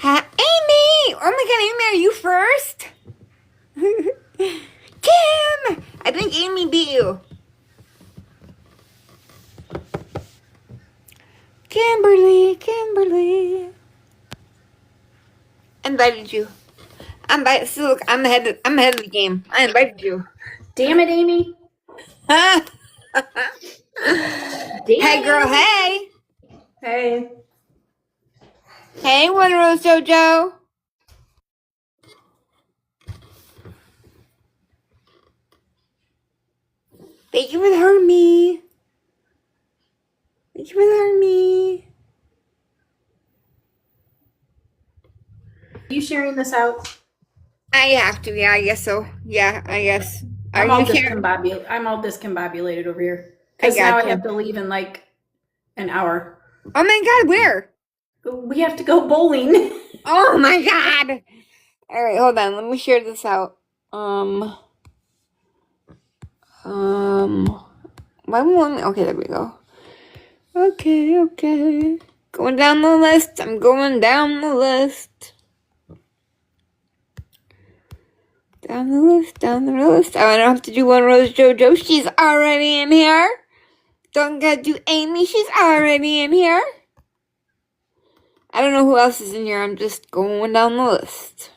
Amy! Oh my god, Amy, are you first? Kim! I think Amy beat you. Kimberly. Invited you. See, look, I'm ahead of the game. I invited you. Damn it, Amy. Hey, girl, it. hey. Hey. Hey, One Rose Jojo. Thank you for the Hermie. Thank you for the Hermie. Are you sharing this out? I have to, yeah, I guess so. Yeah, I guess. I'm all discombobulated over here. Because now I have to leave in like an hour. Oh my god, where? We have to go bowling. Oh my god. Alright, hold on. Let me share this out. Why won't me? Okay, there we go. Okay. Going down the list. I'm going down the list. Down the list. Oh, I don't have to do One Rose Jojo. She's already in here. Don't gotta do Amy. She's already in here. I don't know who else is in here. I'm just going down the list.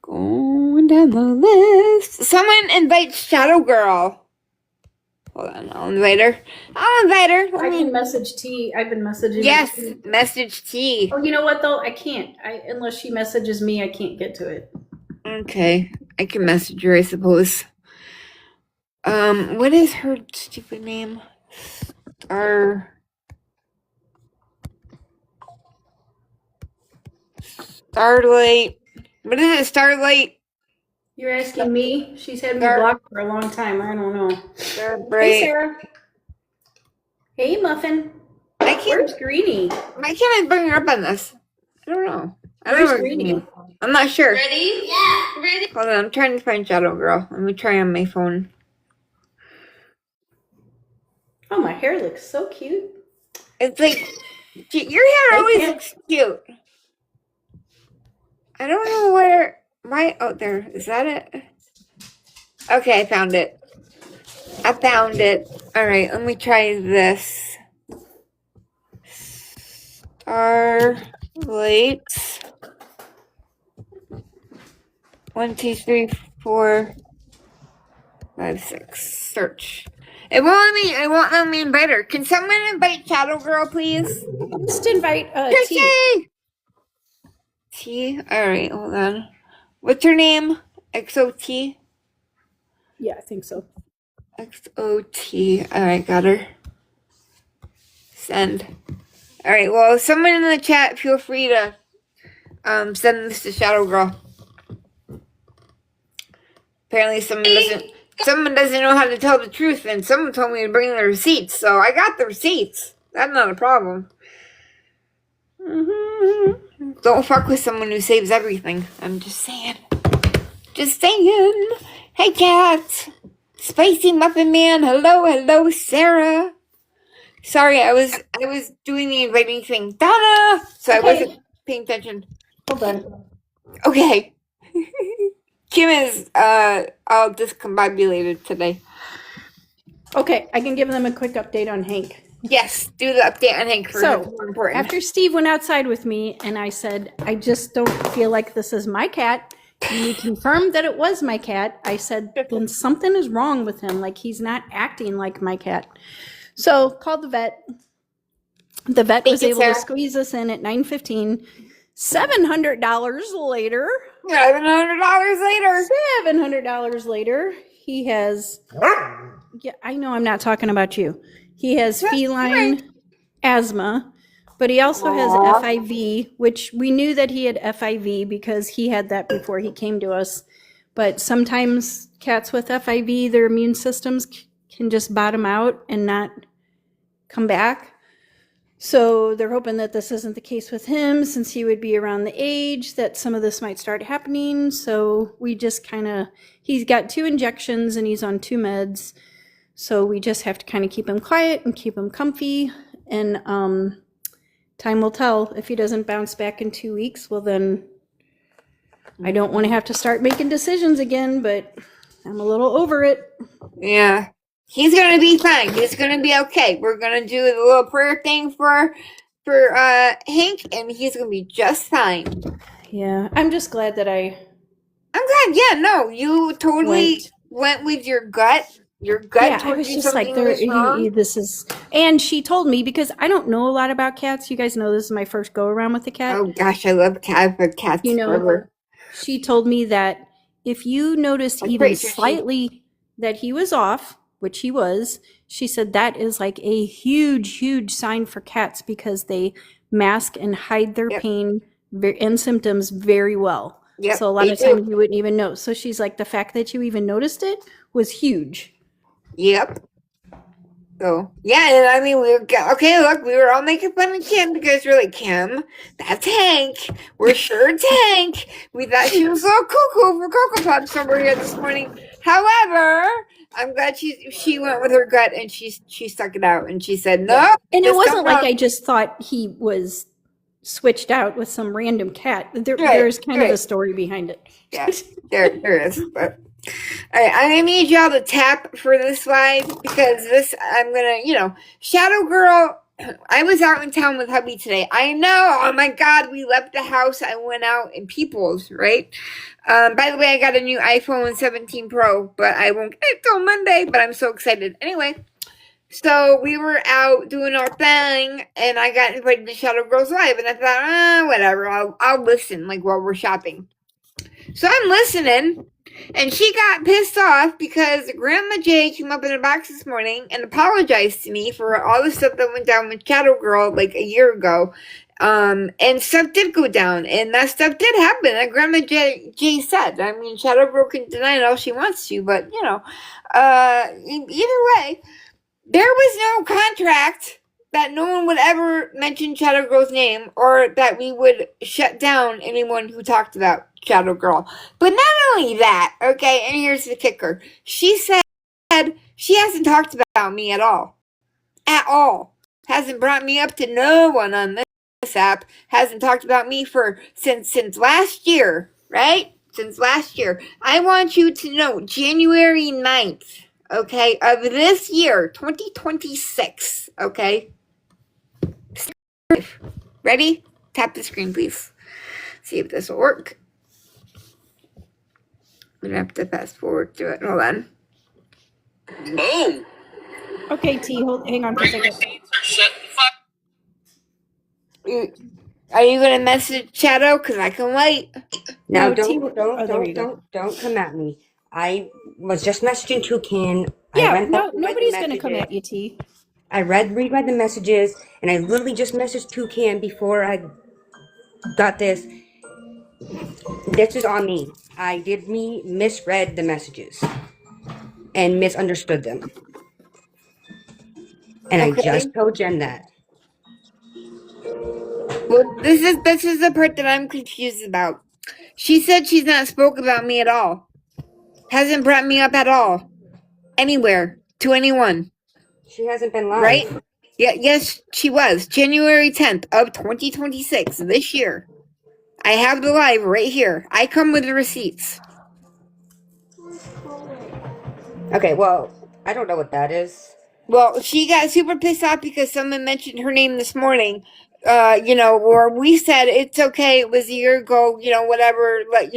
Going down the list. Someone invite Shadow Girl. Hold on, I'll invite her. I can message T. I've been messaging. Yes, message T. Oh, you know what though? I can't. Unless she messages me, I can't get to it. Okay, I can message her, I suppose. What is her stupid name? Starlight. What is it, Starlight? You're asking me? She's had me blocked for a long time. I don't know. Starbright. Hey, Sarah. Hey, Muffin. Where's Greenie? Why can't I bring her up on this? I don't know. Where's Greenie? I'm not sure. Ready? Yeah, ready. Hold on, I'm trying to find Shadow Girl. Let me try on my phone. Oh, my hair looks so cute. It's like, your hair always looks cute. I don't know where oh, there. Is that it? Okay, I found it. All right, let me try this. Starlight. 1, 2, 3, 4, 5, 6. Search. It won't let me invite her. Can someone invite Shadow Girl, please? Just invite T. T? Alright, hold on. What's her name? XOT? Yeah, I think so. XOT. Alright, got her. Send. Alright, well, someone in the chat, feel free to send this to Shadow Girl. Apparently someone doesn't know how to tell the truth, and someone told me to bring the receipts, so I got the receipts. That's not a problem. Don't fuck with someone who saves everything. I'm just saying. Hey, cat. Spicy Muffin Man. Hello, Sarah. Sorry, I was doing the inviting thing. Donna! So I wasn't paying attention. Hold on. Okay. Kim is all discombobulated today. Okay, I can give them a quick update on Hank. Yes, do the update on Hank. So, after Steve went outside with me and I said, I just don't feel like this is my cat, and we confirmed that it was my cat, I said, then something is wrong with him. Like, he's not acting like my cat. So, called the vet. The vet was able to squeeze us in at 9:15. $700 later. $700 later, he has... Yeah, I know I'm not talking about you. He has feline asthma, but he also has FIV, which we knew that he had FIV because he had that before he came to us. But sometimes cats with FIV, their immune systems can just bottom out and not come back. So they're hoping that this isn't the case with him, since he would be around the age that some of this might start happening. So we just he's got 2 injections and he's on 2 meds. So we just have to kind of keep him quiet and keep him comfy and time will tell. If he doesn't bounce back in 2 weeks, well then I don't want to have to start making decisions again, but I'm a little over it. Yeah. He's gonna be fine. He's gonna be okay. We're gonna do the little prayer thing for Hank, and he's gonna be just fine. Yeah, I'm just glad that I'm glad. Yeah, no, you totally went with your gut. Your gut yeah, I told was you just like, something was wrong. this is, and she told me, because I don't know a lot about cats. You guys know this is my first go around with the cat. Oh gosh, I love cats. Cats You know, forever. She told me that if you noticed Like, even wait, Trixie. slightly that he was off, which he was, she said that is like a huge, huge sign for cats because they mask and hide their Yep. pain and symptoms very well. Yep, So a lot they of times do. you wouldn't even know. So she's like, the fact that you even noticed it was huge. Yep. So yeah, and I mean we were okay. Look, we were all making fun of Kim because we're like, Kim, that's Hank. We're sure it's Hank. We thought she was a little cuckoo for Cocoa Puffs over here this morning. However, I'm glad she went with her gut and she stuck it out and she said no. And it this wasn't don't like work. I just thought he was switched out with some random cat. There, Right, there's kind of right. a story behind it. Yeah, there is. But all right, I'm gonna need y'all to tap for this live because this I'm gonna, Shadow Girl. I was out in town with hubby today. I know. Oh my God, we left the house. I went out in Peoples, right? By the way, I got a new iPhone 17 Pro, but I won't get it till Monday. But I'm so excited. Anyway, so we were out doing our thing, and I got invited to Shadow Girls Live, and I thought, whatever. I'll listen like while we're shopping. So I'm listening, and she got pissed off because Grandma J came up in a box this morning and apologized to me for all the stuff that went down with Shadow Girl like a year ago. And stuff did go down, and that stuff did happen. Like Grandma J said. I mean, Shadow Girl can deny it all she wants to, but either way, there was no contract that no one would ever mention Shadow Girl's name or that we would shut down anyone who talked about Shadow Girl. But not only that, okay, and here's the kicker. She said she hasn't talked about me at all. At all. Hasn't brought me up to no one on this app. Hasn't talked about me since last year, right? Since last year. I want you to know, January 9th, okay, of this year, 2026, okay? Ready? Tap the screen, please. See if this will work. I'm gonna have to fast forward to it. Hold on. Boom. Okay, T, hang on for a second. Shut the fuck. Are you gonna message Shadow? Cause I can wait. Now No, T- oh, there you don't come at me. I was just messaging Toucan. Yeah, nobody's going to come at you, T. I read the messages, and I literally just messaged Toucan before I got this. This is on me. I misread the messages and misunderstood them. And Okay. I just told Jen that. Well, this is the part that I'm confused about. She said she's not spoke about me at all. Hasn't brought me up at all. Anywhere. To anyone. She hasn't been live. Right? Yeah, yes, she was. January 10th of 2026, this year. I have the live right here. I come with the receipts. Okay, well, I don't know what that is. Well, she got super pissed off because someone mentioned her name this morning. Or we said it's okay, it was a year ago, whatever, was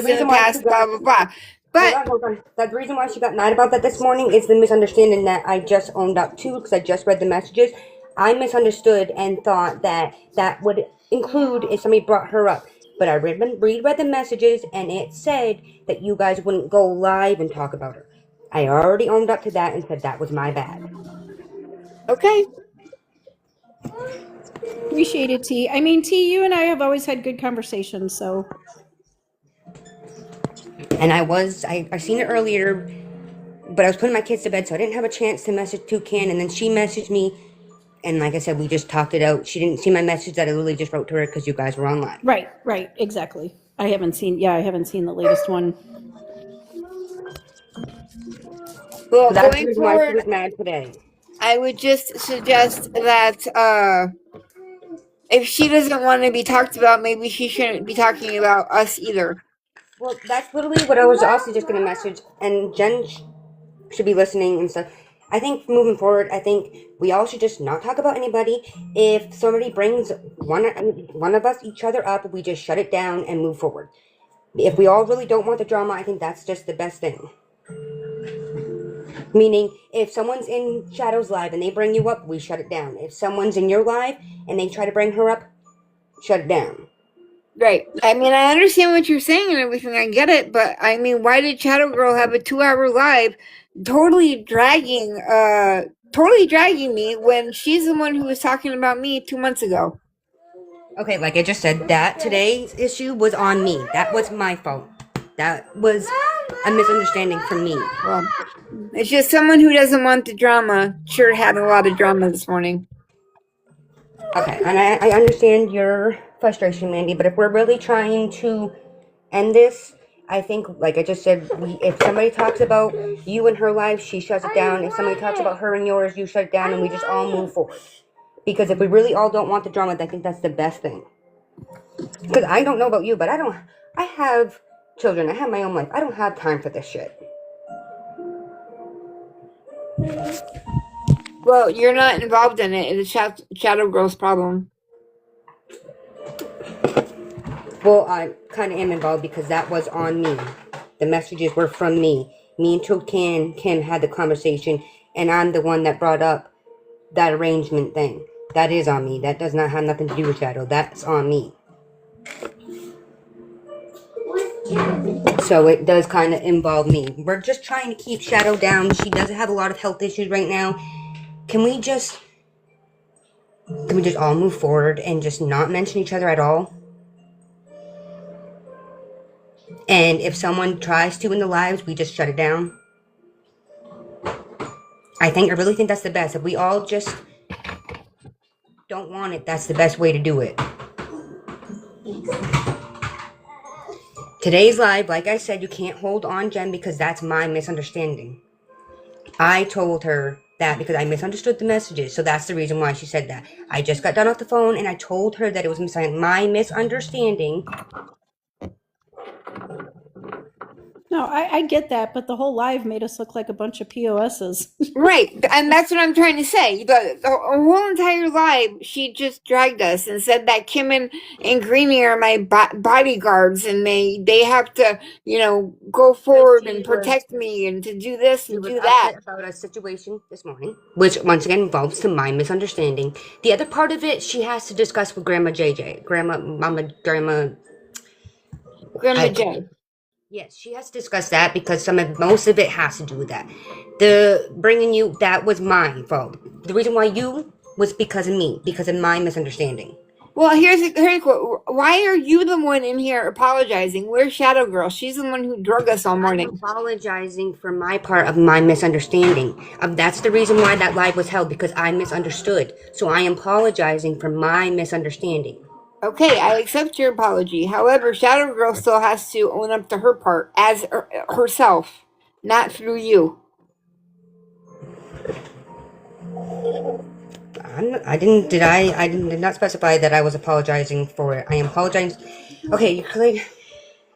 in the past, blah, blah, blah. But Hold on. The reason why she got mad about that this morning is the misunderstanding that I just owned up to, because I just read the messages. I misunderstood and thought that would include if somebody brought her up. But I read the messages, and it said that you guys wouldn't go live and talk about her. I already owned up to that and said that was my bad. okay. Appreciate it, T. I mean, T, you and I have always had good conversations, so. And I seen it earlier, but I was putting my kids to bed, so I didn't have a chance to message Toucan, and then she messaged me, and like I said, we just talked it out. She didn't see my message that I literally just wrote to her because you guys were online. Right, exactly. I haven't seen the latest one. Well, So that's the going reason why she forward, was mad today. I would just suggest that if she doesn't want to be talked about, maybe she shouldn't be talking about us either. Well, that's literally what I was also just gonna message, and Jen should be listening and stuff. I think moving forward, I think we all should just not talk about anybody. If somebody brings one of us each other up, we just shut it down and move forward. If we all really don't want the drama, I think that's just the best thing. Meaning, if someone's in Shadow's live and they bring you up, we shut it down. If someone's in your live and they try to bring her up, shut it down. Right. I mean, I understand what you're saying and everything. I get it, but I mean, why did Shadow Girl have a 2-hour live, totally dragging me when she's the one who was talking about me 2 months ago? Okay, like I just said, that today's issue was on me. That was my fault. That was a misunderstanding from me. Well, it's just someone who doesn't want the drama. Sure had a lot of drama this morning. Okay, and I understand your frustration, Mandy, but if we're really trying to end this, I think, like I just said, if somebody talks about you and her life, she shuts it down. If somebody talks about her and yours, you shut it down, and we just all move forward. Because if we really all don't want the drama, I think that's the best thing. Because I don't know about you, but I have children. I have my own life. I don't have time for this shit. Well, you're not involved in it. It's Shadow Girl's problem. Well, I kind of am involved because that was on me. The messages were from me. Me and Kim had the conversation, and I'm the one that brought up that arrangement thing. That is on me. That does not have nothing to do with Shadow. That's on me. So it does kind of involve me. We're just trying to keep Shadow down. She doesn't have a lot of health issues right now. Can we just all move forward and just not mention each other at all? And if someone tries to in the lives, we just shut it down. I really think that's the best. If we all just don't want it, that's the best way to do it. Today's live, like I said, you can't hold on, Jen, because that's my misunderstanding. I told her that because I misunderstood the messages, so that's the reason why she said that. I just got done off the phone and I told her that it was my misunderstanding. No, I get that, but the whole live made us look like a bunch of POSs. Right, and that's what I'm trying to say. The whole entire live, she just dragged us and said that Kim and Greenie are my bodyguards, and they have to, go forward and protect me and to do this and do that. About a situation this morning, which once again involves to my misunderstanding. The other part of it, she has to discuss with Grandma JJ, Grandma J. Yes, she has to discuss that because most of it has to do with that. The bringing you, that was my fault. The reason why you was because of me, because of my misunderstanding. Well, here's a quote. Why are you the one in here apologizing? Where's Shadow Girl? She's the one who drug us all morning. I'm apologizing for my part of my misunderstanding. That's the reason why that live was held, because I misunderstood. So I am apologizing for my misunderstanding. Okay, I accept your apology. However, Shadow Girl still has to own up to her part as herself, not through you. I did not specify that I was apologizing for it. I am apologizing. Okay,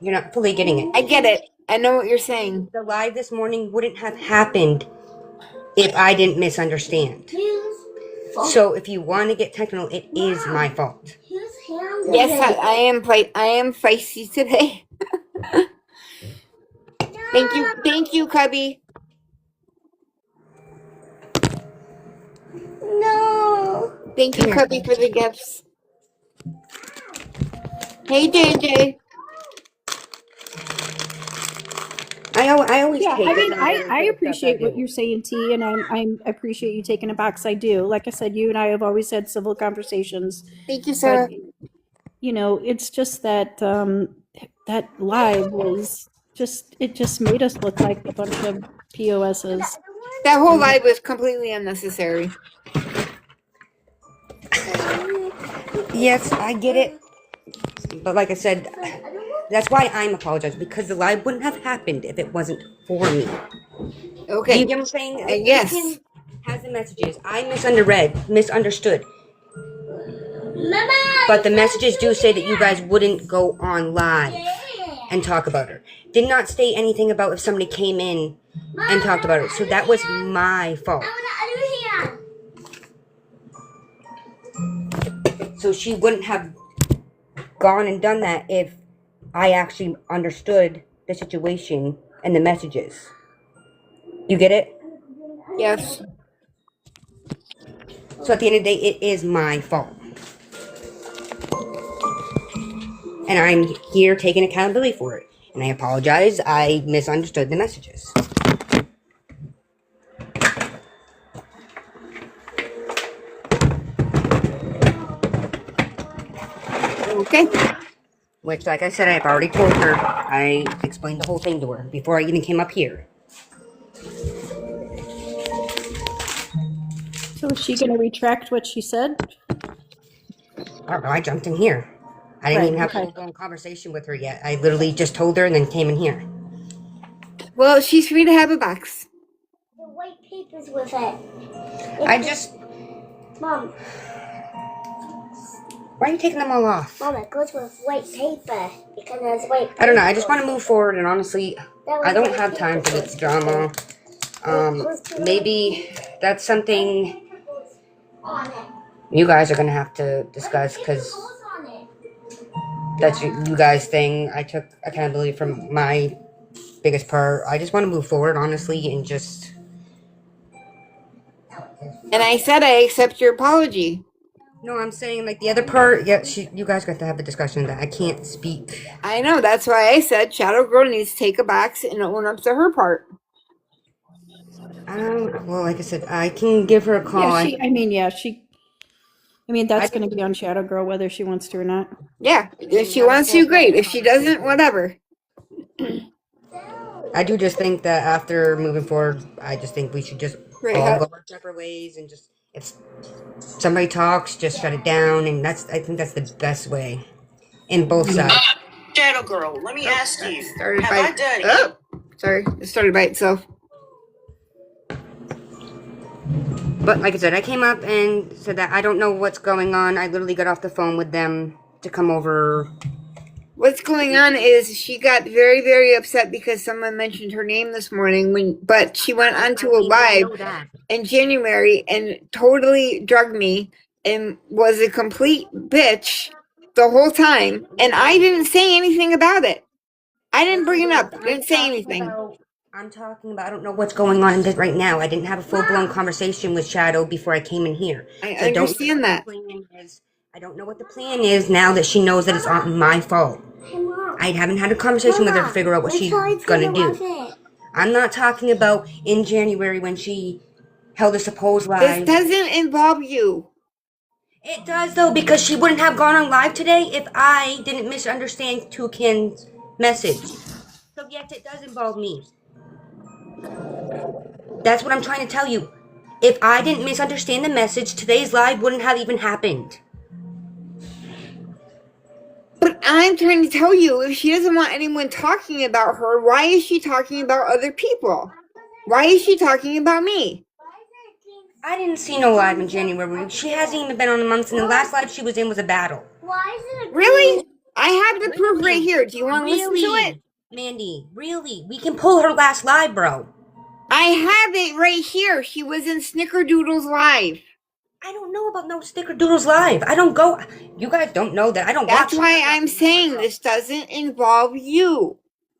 you're not fully getting it. I get it. I know what you're saying. The live this morning wouldn't have happened if I didn't misunderstand. So if you want to get technical, it is my fault. Yes, I am feisty today. Thank you, Cubby. No. Thank you, Cubby, for the gifts. Hey, JJ. I always I appreciate what you're saying, T, and I appreciate you taking it back, 'cause I do. Like I said, you and I have always had civil conversations. Thank you, Sarah. But, it's just that that live was it just made us look like a bunch of POSs. That whole live was completely unnecessary. Yes, I get it. But like I said, that's why I'm apologizing, because the live wouldn't have happened if it wasn't for me. Okay. You get what I'm saying? Yes. Kim has the messages. I misunderstood. But the messages do say that you guys wouldn't go on live and talk about her. Did not state anything about if somebody came in and talked about her. So that was my fault. So she wouldn't have gone and done that if I actually understood the situation and the messages. You get it? Yes. So at the end of the day, it is my fault. And I'm here taking accountability for it. And I apologize, I misunderstood the messages. Okay. Which, like I said, I've already told her. I explained the whole thing to her before I even came up here. So is she going to retract what she said? I don't know, I jumped in here. I didn't Right, even have okay. a full-blown conversation with her yet. I literally just told her and then came in here. Well, she's free to have a box. The white paper's with it. I just... Mom, Why are you taking them all off? Mom, it goes with white paper because there's white paper. I don't know, I just want to move forward, and honestly, I don't have time for this drama. Maybe that's something on it. you guys are going to have to discuss, because Goes on it. that's you guys' thing. I took accountability from my biggest part. I just want to move forward, honestly, and just... And I said I accept your apology. No, I'm saying, like, the other part, yeah, you guys got to have a discussion of that. I can't speak. I know. That's why I said Shadow Girl needs to take a box and own up to her part. Well, like I said, I can give her a call. That's going to be on Shadow Girl whether she wants to or not. Yeah. If she wants to, great. If she doesn't, whatever. I do just think that after moving forward, I just think we should just Right, all huh? go our separate ways and just, if somebody talks, just shut it down. And I think that's the best way in both sides. Shadow Girl, let me ask you. Started Have by. I done it? Oh, sorry. It started by itself. But like I said, I came up and said that I don't know what's going on. I literally got off the phone with them to come over. What's going on is she got very, very upset because someone mentioned her name this morning. But she went onto a live in January and totally drugged me and was a complete bitch the whole time. And I didn't say anything about it. I didn't bring it up. I didn't say anything. I'm talking about, I don't know what's going on right now. I didn't have a full-blown conversation with Shadow before I came in here. I So understand that. I don't know what the plan is now that she knows that it's not my fault. Hey, Mom. I haven't had a conversation with her to figure out what she's gonna do. I'm not talking about in January when she held a supposed This live. doesn't involve you. It does though, because she wouldn't have gone on live today if I didn't misunderstand Toucan's message. So yes, it does involve me. That's what I'm trying to tell you. If I didn't misunderstand the message, today's live wouldn't have even happened. But I'm trying to tell you, if she doesn't want anyone talking about her, why is she talking about other people? Why is she talking about me? I didn't see no live in January. She hasn't even been on a month, and the last live she was in was a battle. Why is it a Really? I have the proof right here. Do you want to listen to it? Mandy, really? We can pull her last live, bro. I have it right here. She was in Snickerdoodles Live. I don't know about no Snickerdoodles live. I don't go. You guys don't know that. I don't That's watch. why I'm saying this doesn't involve you.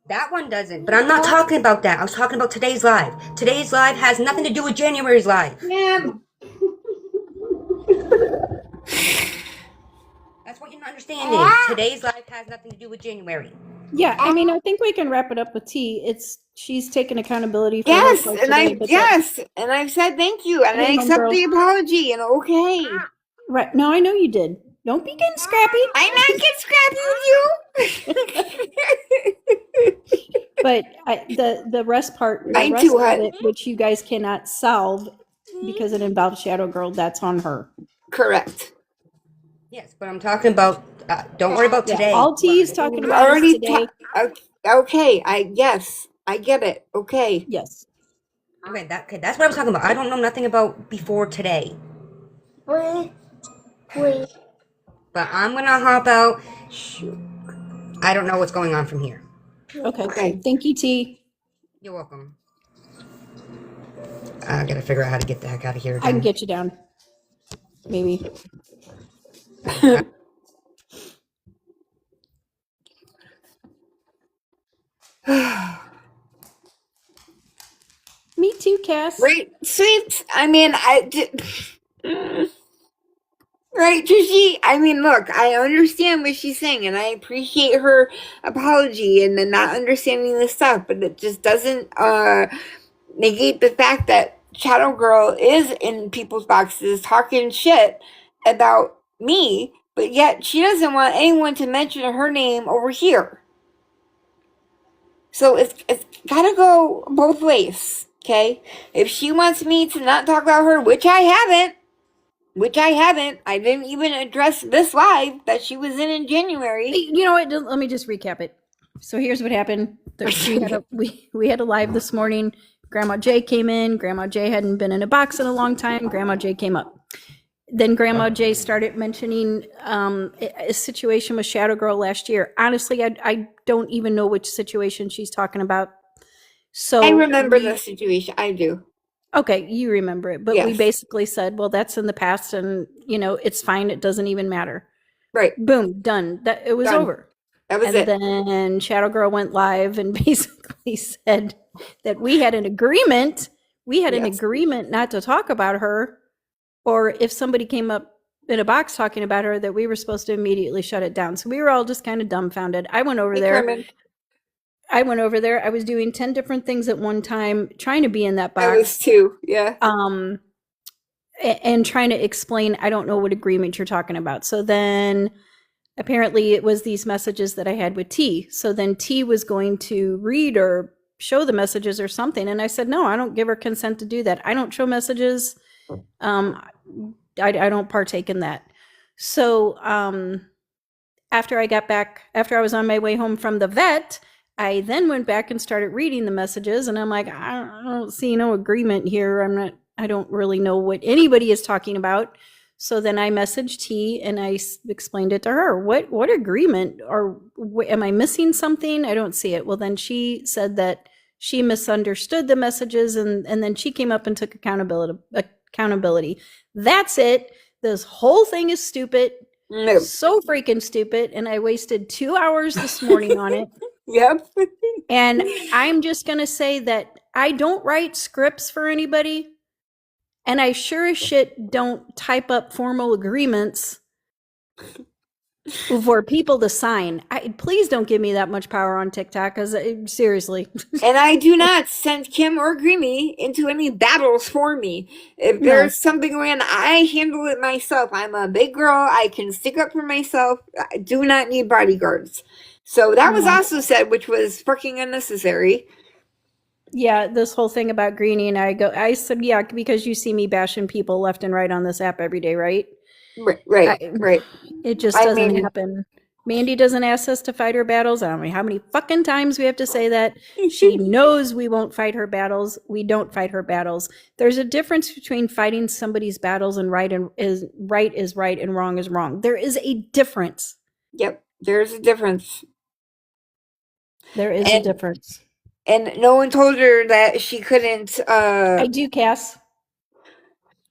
That one doesn't. But I'm not talking about that. I was talking about today's live. Today's live has nothing to do with January's live. Ma'am. That's what you're not understanding. Today's live has nothing to do with January. Yeah, I think we can wrap it up with T. She's taken accountability for Yes, her part and today, but and I've said thank you, and I Come on, accept girl. the apology, and okay. right. No, I know you did. Don't be getting scrappy. I'm not getting scrappy with you. But the rest part, I the rest do, of hon. it, which you guys cannot solve because it involves Shadow Girl, that's on her. Correct. Yes, but I'm talking about. Don't worry about today. All T is talking We've about is already today. okay. Yes, I get it. Okay. Yes. Okay, that's what I was talking about. I don't know nothing about before today. Wait. But I'm gonna hop out. Shoot. I don't know what's going on from here. Okay. Okay. Thank you, T. You're welcome. I gotta figure out how to get the heck out of here I can again. get you down. Maybe. Me too, Cass. Right, sweet. I mean, right, Trishy. I mean, look, I understand what she's saying, and I appreciate her apology and the not understanding this stuff, but it just doesn't negate the fact that Shadow Girl is in people's boxes talking shit about me, but yet she doesn't want anyone to mention her name over here. So it's gotta go both ways, okay? If she wants me to not talk about her, which I haven't, I didn't even address this live that she was in January. You know what? Let me just recap it. So here's what happened. We had a live this morning. Grandma J came in. Grandma J hadn't been in a box in a long time. Grandma J came up. Then Grandma J started mentioning a situation with Shadow Girl last year. Honestly, I don't even know which situation she's talking about. So I remember the situation. I do. Okay, you remember it. But we Yes. basically said, well, that's in the past and, it's fine. It doesn't even matter. Right. Boom, done. It was Done. over. That was And it. then Shadow Girl went live and basically said that we had an agreement. We had an Yes. agreement not to talk about her, or if somebody came up in a box talking about her, that we were supposed to immediately shut it down. So we were all just kind of dumbfounded. I went over Hey, there. Carmen. I went over there. I was doing 10 different things at one time, trying to be in that I was box. too. Yeah. And trying to explain, I don't know what agreement you're talking about. So then apparently it was these messages that I had with T. So then T was going to read or show the messages or something. And I said, no, I don't give her consent to do that. I don't show messages. I don't partake in that. So after I was on my way home from the vet, I then went back and started reading the messages, and I'm like, I don't see no agreement here. I don't really know what anybody is talking about. So then I messaged T and I explained it to her. What agreement, or am I missing something? I don't see it. Well, then she said that she misunderstood the messages, and then she came up and took accountability. That's it. This whole thing is stupid. No. So freaking stupid. And I wasted 2 hours this morning on it. Yep. And I'm just going to say that I don't write scripts for anybody. And I sure as shit don't type up formal agreements for people to sign. Please don't give me that much power on TikTok, because seriously. And I do not send Kim or Greeny into any battles for me. If No. there's something going on, I handle it myself. I'm a big girl. I can stick up for myself. I do not need bodyguards. So that was No. also said, which was freaking unnecessary. Yeah, this whole thing about Greenie and I said, yeah, because you see me bashing people left and right on this app every day, right? Right. It just I doesn't mean- happen. Mandy doesn't ask us to fight her battles. I don't know how many fucking times we have to say that. She knows we won't fight her battles. We don't fight her battles. There's a difference between fighting somebody's battles and right is right and wrong is wrong. There is a difference. Yep, there's a difference. There is a difference. And no one told her that she couldn't I do, Cass.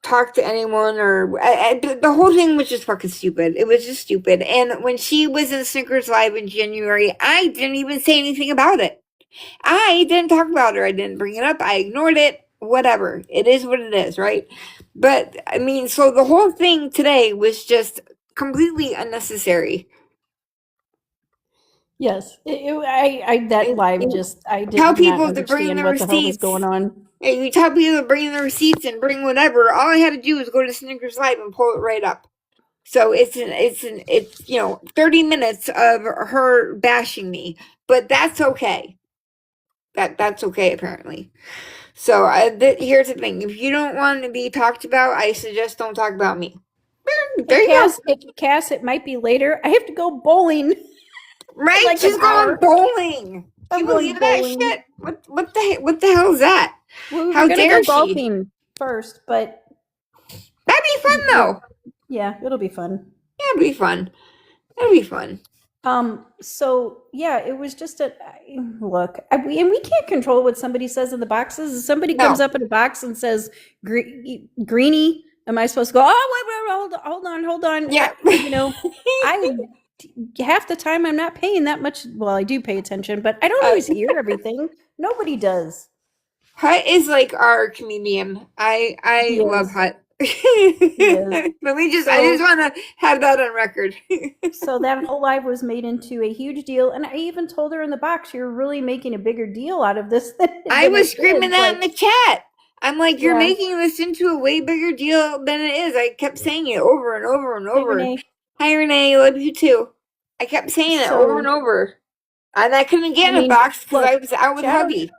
talk to anyone, or the whole thing was just fucking stupid. It was just stupid. And when she was in Snickers Live in January, I didn't even say anything about it. I didn't talk about her. I didn't bring it up. I ignored it. Whatever. It is what it is, right? But, I mean, so the whole thing today was just completely unnecessary. Yes. That live just, I did Tell not people to bring understand the what the hell was receipts. going on. Hey, you tell people to bring the receipts and bring whatever. All I had to do was go to Snickers Live and pull it right up. So it's 30 minutes of her bashing me, but that's okay. That's okay apparently. So here's the thing: if you don't want to be talked about, I suggest don't talk about me. There you go. Cass, it might be later. I have to go bowling. Right? like She's an going hour. bowling. I'm You going believe that bowling. shit? What the hell is that? Well, we're How gonna dare go she? golfing first, but That'd be fun though. yeah, it'll be fun. Yeah, That'd be fun. That'd be fun. So yeah, it was just look, and we can't control what somebody says in the boxes. If somebody comes No. up in a box and says, Greenie, am I supposed to go, oh, wait, hold on. Yeah. You know, half the time I'm not paying that much. Well, I do pay attention, but I don't always hear everything. Nobody does. Hut is like our comedian. I He love is. Hut. is. But I just want to have that on record. So that whole live was made into a huge deal, and I even told her in the box, "You're really making a bigger deal out of this." I was screaming that in the chat. I'm like, you're Yeah. making this into a way bigger deal than it is. I kept saying it over and over and over. Renee. Hi, Renee. Love you too. I kept saying it over and over. And I couldn't get in a box because I was out with hubby.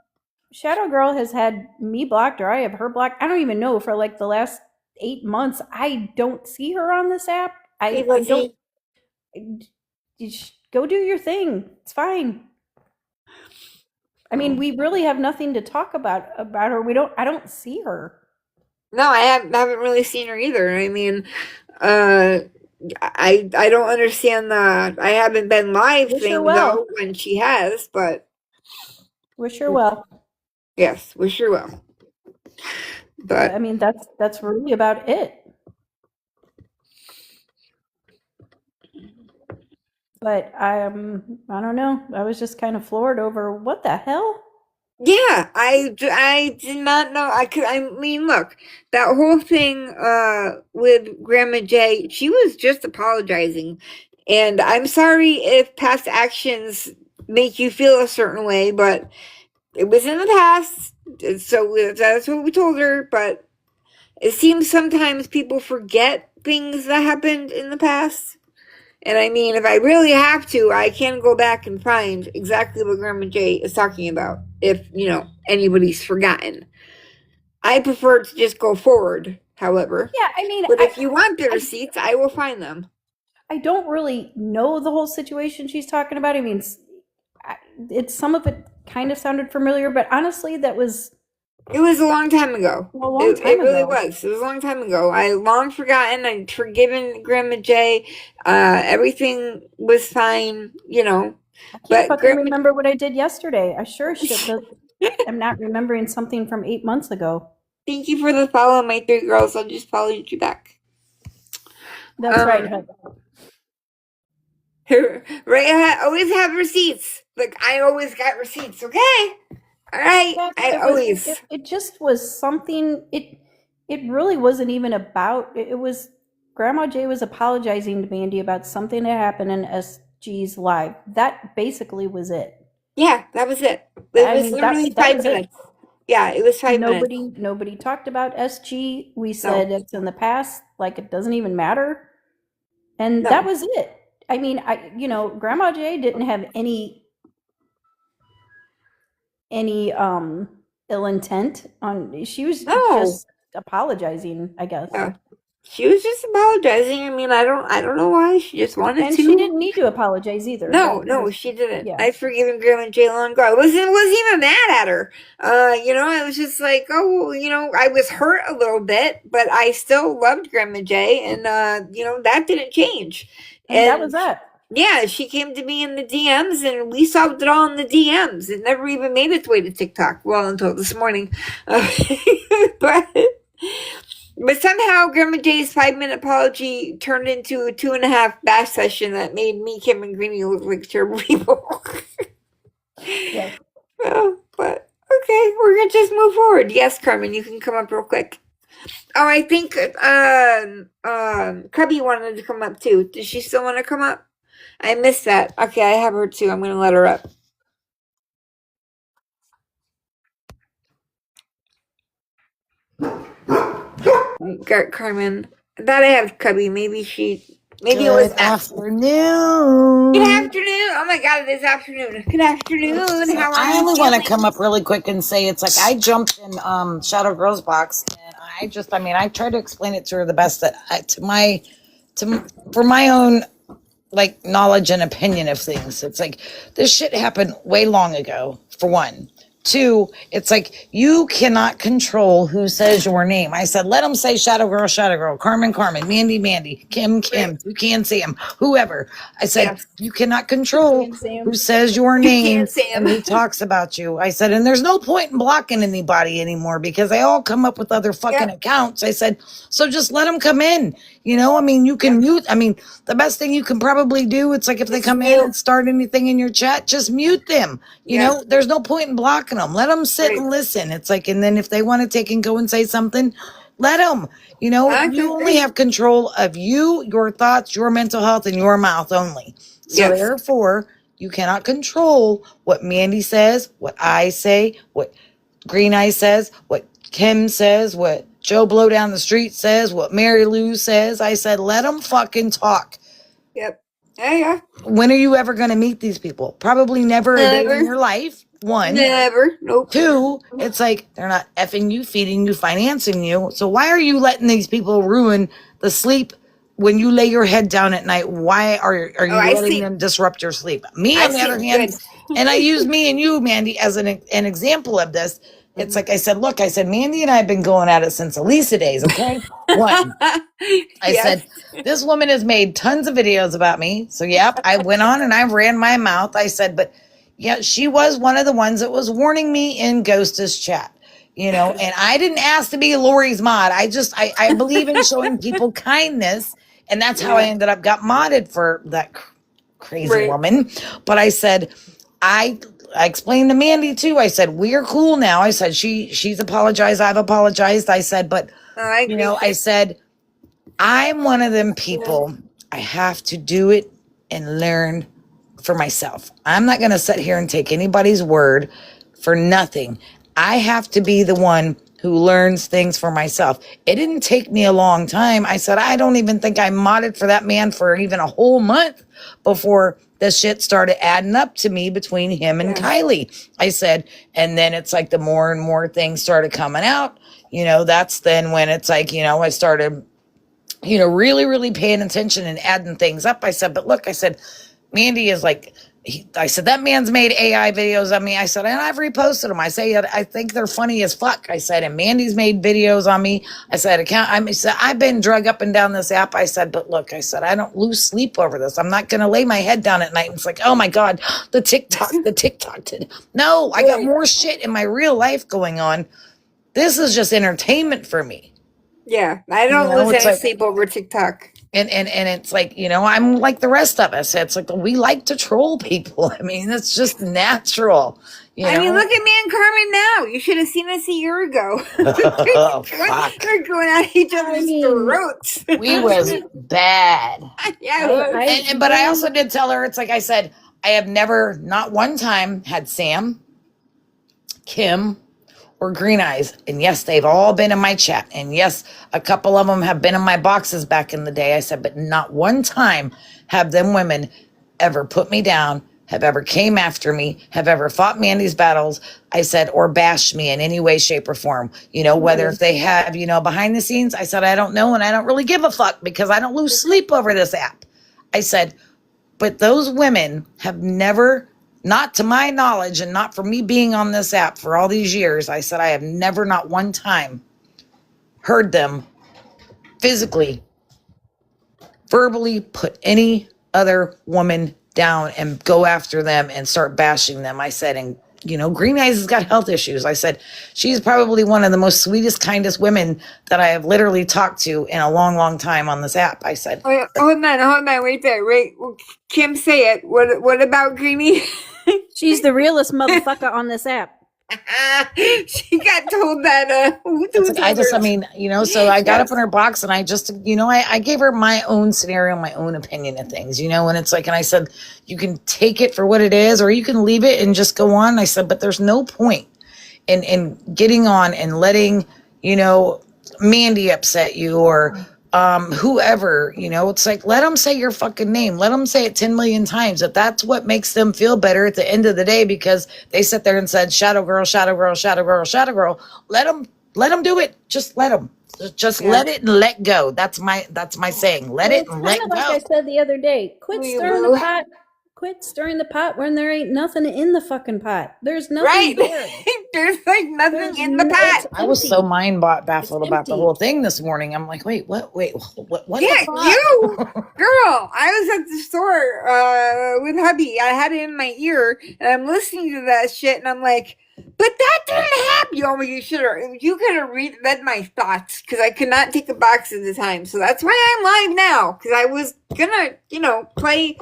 Shadow Girl has had me blocked, or I have her blocked. I don't even know, for like the last 8 months. I don't see her on this app. I don't. Go do your thing. It's fine. I mean, we really have nothing to talk about her. I don't see her. No, I haven't really seen her either. I mean, I don't understand the. I haven't been live Wish her thing well. though when she has, but Wish her well. yes, wish her well. But I mean, that's really about it. But I don't know. I was just kind of floored over what the hell. yeah, I did not know. I mean, look, that whole thing with Grandma J, she was just apologizing, and I'm sorry if past actions make you feel a certain way, but it was in the past, so that's what we told her. But it seems sometimes people forget things that happened in the past. And I mean, if I really have to, I can go back and find exactly what Grandma J is talking about, if, anybody's forgotten. I prefer to just go forward, however. Yeah, I mean, But if you want the receipts, I will find them. I don't really know the whole situation she's talking about. I mean, it's some of it kind of sounded familiar, but honestly, that was... It was a long time ago. It really was. It was a long time ago. I long forgotten. I'd forgiven Grandma J. Everything was fine, I can't fucking remember what I did yesterday. I sure should. I'm not remembering something from 8 months ago. Thank you for the follow, my 3 girls. I'll just follow you back. That's right. Right, I always have receipts. Like, I always got receipts, okay? All right, It just was something. It really wasn't even about. It was Grandma J was apologizing to Mandy about something that happened in SG's live. That basically was it. Yeah, that was it. It was literally 5 minutes. Yeah, it was 5 minutes. Nobody talked about SG. We said it's in the past, like it doesn't even matter, and that was it. I mean, Grandma J didn't have any ill intent on. She was just apologizing, I guess. Yeah. She was just apologizing. I mean, I don't know why. She just wanted to. And she didn't need to apologize either. No, she didn't. Yeah. I've forgiven Grandma J long ago. I wasn't even mad at her. I was just like, I was hurt a little bit, but I still loved Grandma J, and that didn't change. And that was that. Yeah, she came to me in the DMs, and we solved it all in the DMs. It never even made its way to TikTok. Well, until this morning. But somehow Grandma J's 5-minute apology turned into a 2.5 bash session that made me, Kim, and Greenie look like terrible people. Yeah. Well, but okay, we're gonna just move forward. Yes, Carmen, you can come up real quick. Oh, I think Cubby wanted to come up too. Does she still want to come up? I missed that. Okay, I have her too. I'm gonna let her up. Carmen, that I have Cubby. Maybe it was afternoon. Good afternoon. Oh my God, it is afternoon. Good afternoon. How are you? I only want to come up really quick and say it's like I jumped in Shadow Girl's box, and I tried to explain it to her the best that for my own knowledge and opinion of things. It's like this shit happened way long ago, for one. Two, it's like you cannot control who says your name. I said, let them say Shadow Girl, Carmen, Mandy, Kim, you can see him, whoever. I said, Yes. you cannot control Can't see 'em. who says your name can't see 'em. and who talks about you. I said, and there's no point in blocking anybody anymore because they all come up with other fucking accounts. I said, so just let them come in. You know, I mean, you can mute. I mean, the best thing you can probably do, it's like if they come in and start anything in your chat, just mute them. You know, there's no point in blocking them. Let them sit and listen. It's like, and then if they want to take and go and say something, let them. You know, you only have control of you, your thoughts, your mental health, and your mouth only. So therefore, you cannot control what Mandy says, what I say, what Green Eye says, what Kim says, what Joe Blow down the street says, what Mary Lou says. I said, let them fucking talk. Yep. Yeah. When are you ever going to meet these people? Probably never a day in your life. One. Never. Nope. Two, it's like they're not effing you, feeding you, financing you. So why are you letting these people ruin the sleep when you lay your head down at night? Why are you letting them disrupt your sleep? Me, on the other hand, and I use me and you, Mandy, as an example of this. It's like I said, look, I said, Mandy and I have been going at it since Elisa days, okay? One, I said, this woman has made tons of videos about me. So, yep, I went on and I ran my mouth. I said, but yeah, she was one of the ones that was warning me in Ghost's chat, you know, and I didn't ask to be Lori's mod. I believe in showing people kindness. And that's how I ended up got modded for that crazy woman. But I said, I explained to Mandy too. I said, we're cool now. I said, she's apologized. I've apologized. I said, but you know, I said, I'm one of them people. I have to do it and learn for myself. I'm not going to sit here and take anybody's word for nothing. I have to be the one who learns things for myself. It didn't take me a long time. I said, I don't even think I modded for that man for even a whole month before the shit started adding up to me between him and Kylie. I said, and then it's like the more and more things started coming out, you know, that's then when it's like, you know, I started, you know, really, really paying attention and adding things up. I said, but look, I said, Mandy is like, I said, that man's made AI videos on me. I said, and I've reposted them. I say, I think they're funny as fuck. I said, and Mandy's made videos on me. I said, I've been drug up and down this app. I said, but look, I said, I don't lose sleep over this. I'm not going to lay my head down at night. And it's like, oh my God, the TikTok. No, I got more shit in my real life going on. This is just entertainment for me. Yeah. I don't lose any sleep over TikTok. And it's like, you know, I'm like the rest of us. It's like, we like to troll people. I mean, it's just natural. You know? I mean, look at me and Carmen now. You should have seen us a year ago. Oh, fuck. We're going at each other's throats. We was bad. Yeah. But I also did tell her, it's like I said, I have never, not one time, had Sam, Kim, or Green Eyes. And yes, they've all been in my chat. And yes, a couple of them have been in my boxes back in the day. I said, but not one time have them women ever put me down, have ever came after me, have ever fought Mandy's battles, I said, or bashed me in any way, shape, or form. You know, whether if they have, you know, behind the scenes, I said, I don't know. And I don't really give a fuck because I don't lose sleep over this app. I said, but those women have never, not to my knowledge, and not for me being on this app for all these years, I said, I have never, not one time, heard them physically, verbally put any other woman down and go after them and start bashing them. I said, and you know, Green Eyes has got health issues. I said, she's probably one of the most sweetest, kindest women that I have literally talked to in a long, long time on this app. I said, Wait, hold on, wait there, wait. Kim, say it. What about Greenie? She's the realest motherfucker on this app. She got told that. I mean, you know, so I got up in her box and I just, you know, I gave her my own scenario, my own opinion of things, you know, and it's like, and I said, you can take it for what it is, or you can leave it and just go on. I said, but there's no point in getting on and letting, you know, Mandy upset you or whoever, you know, it's like, let them say your fucking name. Let them say it 10 million times. If that's what makes them feel better at the end of the day, because they sit there and said, Shadow Girl, Shadow Girl, Shadow Girl, Shadow Girl, let them do it. Just let them. Just let it and let go. That's my saying. Let it and let go. Like I said the other day, quit stirring the pot quit stirring the pot when there ain't nothing in the fucking pot. There's nothing Right. there. There's like nothing There's in the no- pot. it's I was so empty. baffled It's about the empty. whole thing this morning. I'm like, wait, what Yeah, the fuck? you, girl. I was at the store with hubby. I had it in my ear, and I'm listening to that shit, and I'm like, but that didn't happen. Oh, you could have read my thoughts, because I could not take a box at the time. So that's why I'm live now, because I was gonna, play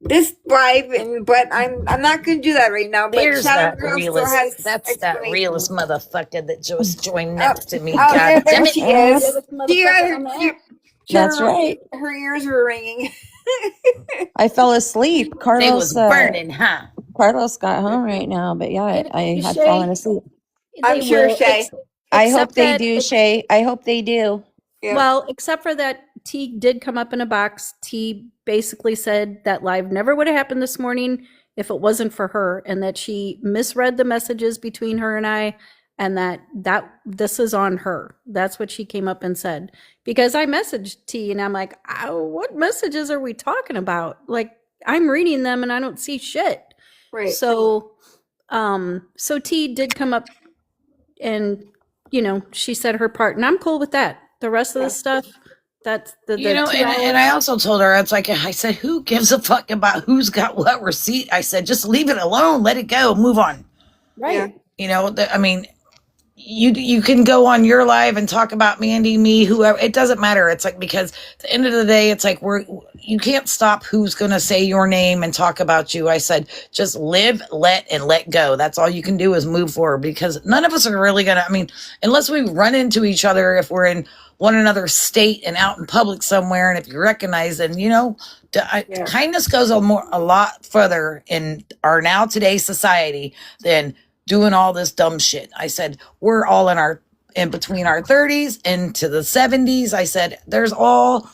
this live, but I'm not gonna do that right now. But There's Shadow that Girl still realist. has That's that explanation. realist motherfucker that just joined next to me. Oh, God there damn it. she is. Realist She motherfucker on the she- app. That's her- right. Her ears were ringing. I fell asleep. They Carlos, was burning, huh? Carlos got home right now, but yeah, I had Shay, fallen asleep. I'm They sure, will, Shay. I except hope they that do, ex- Shay. I hope they do. Yeah. Well, except for that T did come up in a box. T basically said that live never would have happened this morning if it wasn't for her, and that she misread the messages between her and I, and that this is on her. That's what she came up and said. Because I messaged T and I'm like, what messages are we talking about? Like, I'm reading them and I don't see shit. Right. So so T did come up and she said her part, and I'm cool with that. The rest of the stuff, that's the You know, 2 and I also told her, it's like, I said, who gives a fuck about who's got what receipt? I said, just leave it alone, let it go, move on. right. You know, I mean, you can go on your live and talk about Mandy, me, whoever. It doesn't matter. It's like, because at the end of the day, it's like you can't stop who's going to say your name and talk about you. I said, just live, let go. That's all you can do is move forward, because none of us are really going to, I mean, unless we run into each other, if we're in one another state and out in public somewhere, and if you recognize, then, kindness goes a lot further in our now today society than doing all this dumb shit. I said, we're all in between our 30s into the 70s. I said, there's all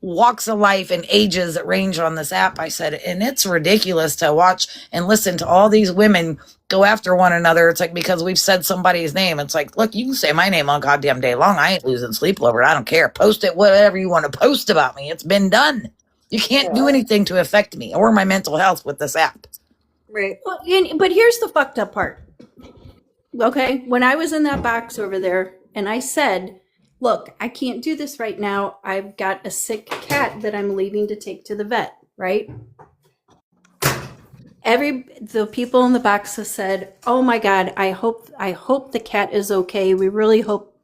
walks of life and ages that range on this app. I said, and it's ridiculous to watch and listen to all these women go after one another. It's like, because we've said somebody's name. It's like, look, you can say my name all goddamn day long. I ain't losing sleep over it. I don't care. Post it, whatever you want to post about me. It's been done. You can't do anything to affect me or my mental health with this app. Right. Well, but here's the fucked up part. Okay, when I was in that box over there, and I said, look, I can't do this right now. I've got a sick cat that I'm leaving to take to the vet, right? The people in the box have said, oh my God, I hope the cat is okay. We really hope,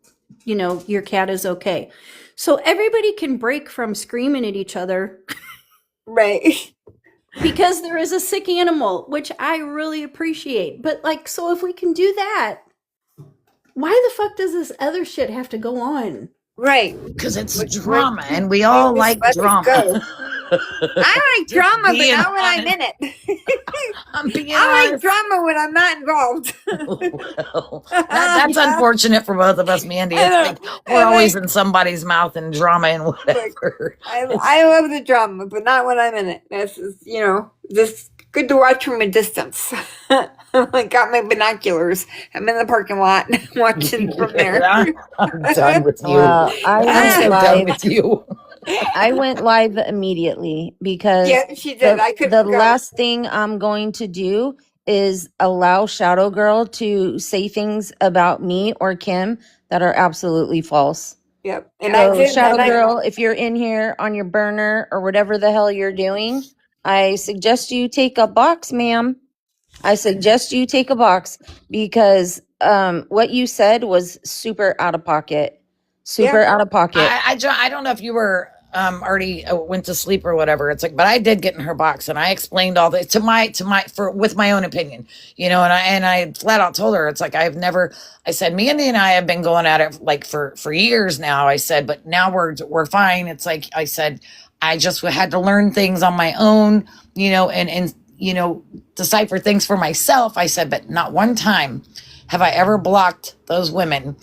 your cat is okay. So everybody can break from screaming at each other Right. because there is a sick animal, which I really appreciate. But so if we can do that, why the fuck does this other shit have to go on? Right. Because it's drama, and we all like Let it drama. go. I like drama, but being not when I'm honest. in it. I'm being I like honest. drama when I'm not involved. Well, that's unfortunate for both of us, Mandy. It's I like know. we're I always like- in somebody's mouth and drama and whatever. I love the drama, but not when I'm in it. That's just good to watch from a distance. I got my binoculars. I'm in the parking lot watching from there. I'm done with you. Well, I I'm went so done live. with you. I went live immediately because Yeah, she did. I couldn't the go. last thing I'm going to do is allow Shadow Girl to say things about me or Kim that are absolutely false. Yep. And I So did. Shadow and I- Girl, if you're in here on your burner or whatever the hell you're doing, I suggest you take a box, ma'am. I suggest you take a box because what you said was super out of pocket. Super out of pocket. I don't know if you were already went to sleep or whatever. It's like, but I did get in her box and I explained all this with my own opinion, and I flat out told her, it's like, I said, Mandy and I have been going at it like for years now. I said, but now we're fine. It's like, I said, I just had to learn things on my own, and decipher things for myself. I said, but not one time have I ever blocked those women.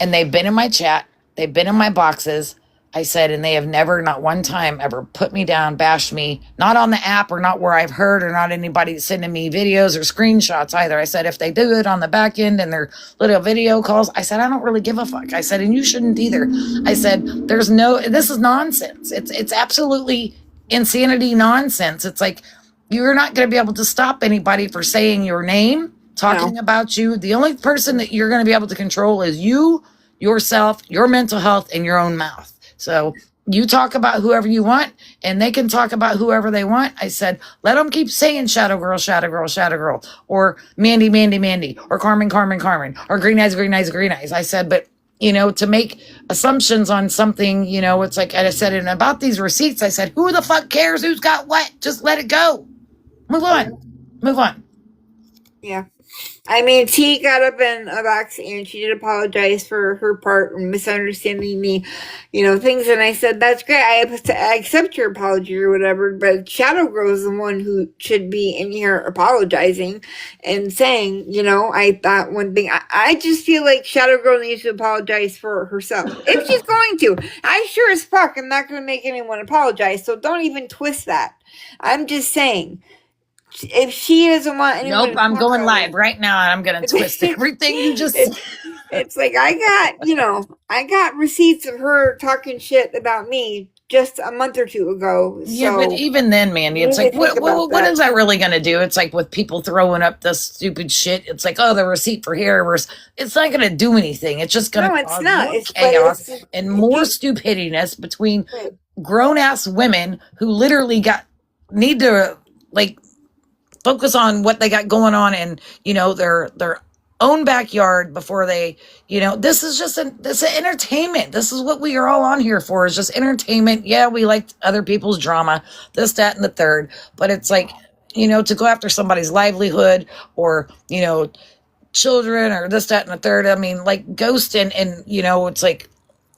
And they've been in my chat. They've been in my boxes. I said, and they have never, not one time, ever put me down, bashed me, not on the app or not where I've heard or not anybody sending me videos or screenshots either. I said, if they do it on the back end and their little video calls, I said, I don't really give a fuck. I said, and you shouldn't either. I said, this is nonsense. It's absolutely insanity nonsense. It's like, You're not going to be able to stop anybody for saying your name, talking about you. The only person that you're going to be able to control is you, yourself, your mental health, and your own mouth. So you talk about whoever you want, and they can talk about whoever they want. I said, let them keep saying Shadow Girl, Shadow Girl, Shadow Girl, or Mandy, Mandy, Mandy, or Carmen, Carmen, Carmen, or Green Eyes, Green Eyes, Green Eyes. I said, but to make assumptions on something, it's like I said, and about these receipts, I said, who the fuck cares who's got what? Just let it go. Move on. Move on. Yeah. I mean, T got up in a box and she did apologize for her part and misunderstanding me, things. And I said, that's great. I accept your apology or whatever. But Shadow Girl is the one who should be in here apologizing and saying, I thought one thing. I just feel like Shadow Girl needs to apologize for herself. If she's going to. I sure as fuck am not going to make anyone apologize. So don't even twist that. I'm just saying. If she doesn't want anyone Nope, I'm going live right now and I'm going to twist everything you just said. It's like I got receipts of her talking shit about me just a month or two ago. Yeah, but even then, Mandy, it's like, what is that really going to do? It's like with people throwing up this stupid shit. It's like, oh, the receipt for here. It's not going to do anything. It's just going to cause more chaos and more stupidity between grown-ass women who literally need to, focus on what they got going on in, their own backyard before they, this is just this is entertainment. This is what we are all on here for, is just entertainment. Yeah, we like other people's drama, this, that, and the third. But it's like, to go after somebody's livelihood or, children or this, that, and the third. I mean, like Ghost and it's like,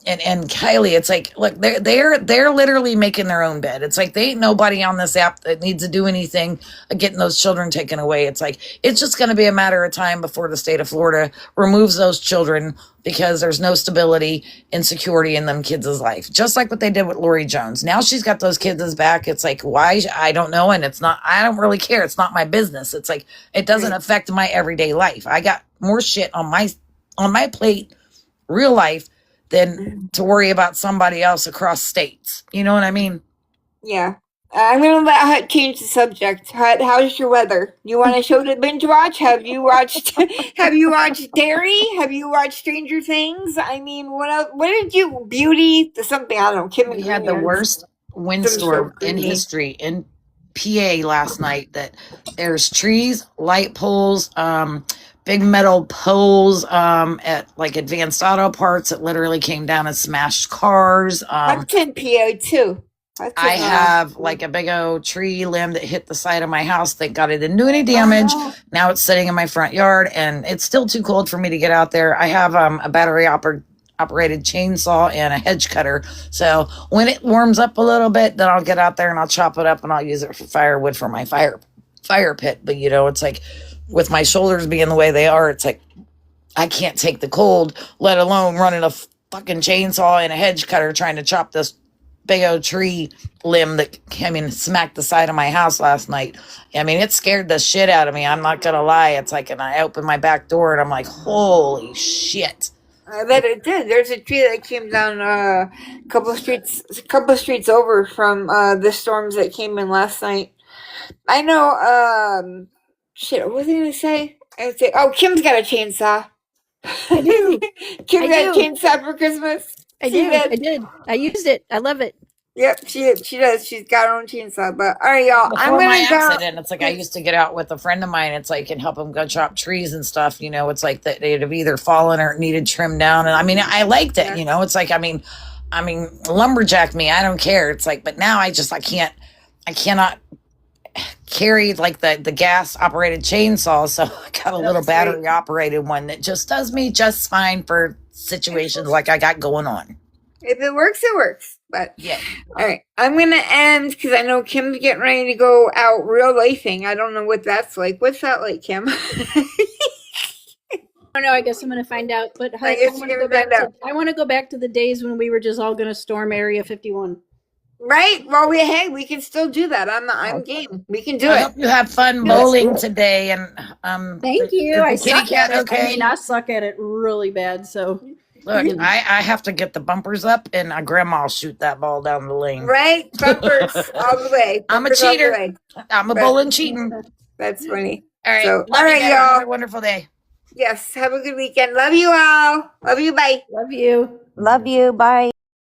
and Kylie, it's like, look, they're literally making their own bed. It's like they ain't nobody on this app that needs to do anything getting those children taken away. It's like it's just going to be a matter of time before the state of Florida removes those children because there's no stability and security in them kids' life. Just like what they did with Lori Jones. Now she's got those kids back. It's like, why? I don't know, and I don't really care. It's not my business. It's like it doesn't affect my everyday life. I got more shit on my plate, real life, than to worry about somebody else across states. You know what I mean? Yeah. I'm going to let Hut change the subject. Hut, how's your weather? You want a show to binge watch? Have you watched Dairy? Have you watched Stranger Things? I mean, what else? What did you, Beauty, something, I don't know. Kim we had the worst windstorm in history in PA last night, that there's trees, light poles, big metal poles at like Advanced Auto Parts that literally came down and smashed cars. I'm in PA too. I have like a big old tree limb that hit the side of my house. Thank God it didn't do any damage. Now it's sitting in my front yard and it's still too cold for me to get out there. I have a battery operated chainsaw and a hedge cutter. So when it warms up a little bit, then I'll get out there and I'll chop it up and I'll use it for firewood for my fire pit. But it's like, with my shoulders being the way they are, it's like I can't take the cold, let alone running a fucking chainsaw and a hedge cutter trying to chop this big old tree limb that smacked the side of my house last night. I mean, it scared the shit out of me. I'm not gonna lie. It's like, and I opened my back door and I'm like, holy shit. I bet it did. There's a tree that came down a couple of streets over from the storms that came in last night. I know. Shit, what was I gonna say? I would say, oh, Kim's got a chainsaw. I do. Kim got a chainsaw for Christmas. I did. I used it. I love it. Yep, she does. She's got her own chainsaw. But all right, y'all. Before my accident, it's like I used to get out with a friend of mine. It's like and help him go chop trees and stuff. It's like that they'd have either fallen or needed trimmed down. And I mean, I liked it. It's like I mean, lumberjack me. I don't care. It's like, but now I cannot carry like the gas operated chainsaw, so I got a little battery operated one that just does me just fine for situations like I got going on. If it works, it works. But yeah. All right, I'm gonna end because I know Kim's getting ready to go out real lifing. I don't know what that's like. What's that like, Kim? I don't know. I guess I'm gonna find out. But I want to go back to the days when we were just all gonna storm Area 51. Right. Well, we can still do that. I'm game. We can do it. I hope you have fun bowling today. And thank you. I kitty cat. Okay. I suck at it really bad. So Look, I have to get the bumpers up, and Grandma will shoot that ball down the lane. Right? Bumpers all the way. I'm a Bumpers all the cheater. way. I'm a Right. bowling cheating. That's funny. All right, So, love all you right, guys. Have a y'all. wonderful day. Yes, have a good weekend. Love you all. Love you. Bye. Love you. Love you. Bye.